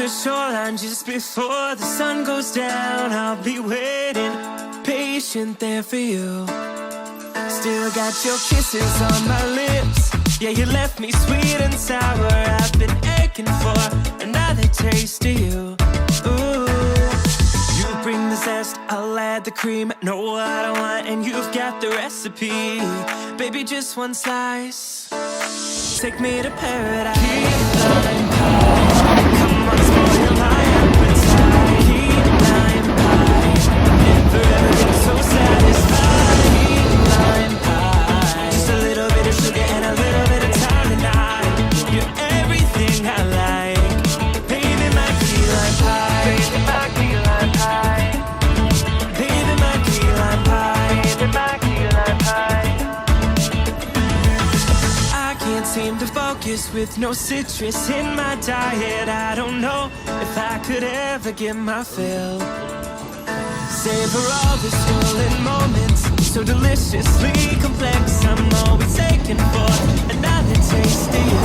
the shoreline just before the sun goes down. I'll be waiting, patient there for you. Still got your kisses on my lips. Yeah, you left me sweet and sour. I've been aching for another taste of you. Ooh, you bring the zest, I'll add the cream. Know what I want and you've got the recipe. Baby, just one slice, take me to paradise. Key lime pie, come on, spoil my appetite. Key lime pie, never ever been so satisfied. Key lime pie, just a little bit of sugar and a little bit of time tonight. You're everything I like. Baby, my key lime pie. Baby, my key lime pie. Baby, my key lime pie. Baby, my key lime pie. Can't seem to focus with no citrus in my diet. I don't know if I could ever get my fill. Savor all the stolen moments, so deliciously complex. I'm always aching for another taste of you.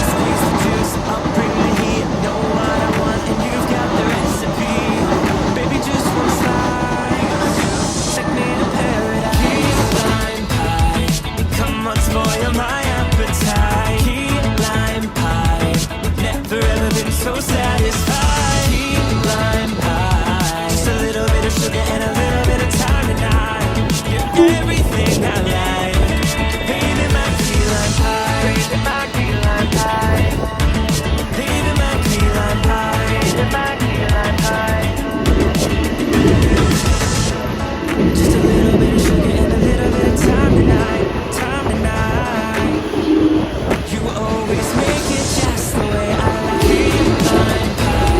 Squeeze the juice, I'll bring the heat. Know what I want and you've got the recipe. Baby, just one slice, take me to paradise. Come on, spoil my appetite. Key lime pie, never ever been so satisfied. Key lime pie, just a little bit of sugar and a little bit of time tonight. You're everything I like. Baby, my key lime pie. Baby, my key lime pie. Baby, my key lime pie. Baby, my key lime pie. Just a little bit of sugar and a little bit of time tonight. You always make it just the way I like. Key lime pie,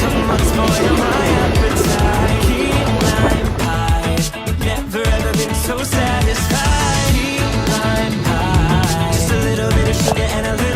come on, spoil my appetite. Key lime pie, never ever been so satisfied. Key lime pie, just a little bit of sugar and a little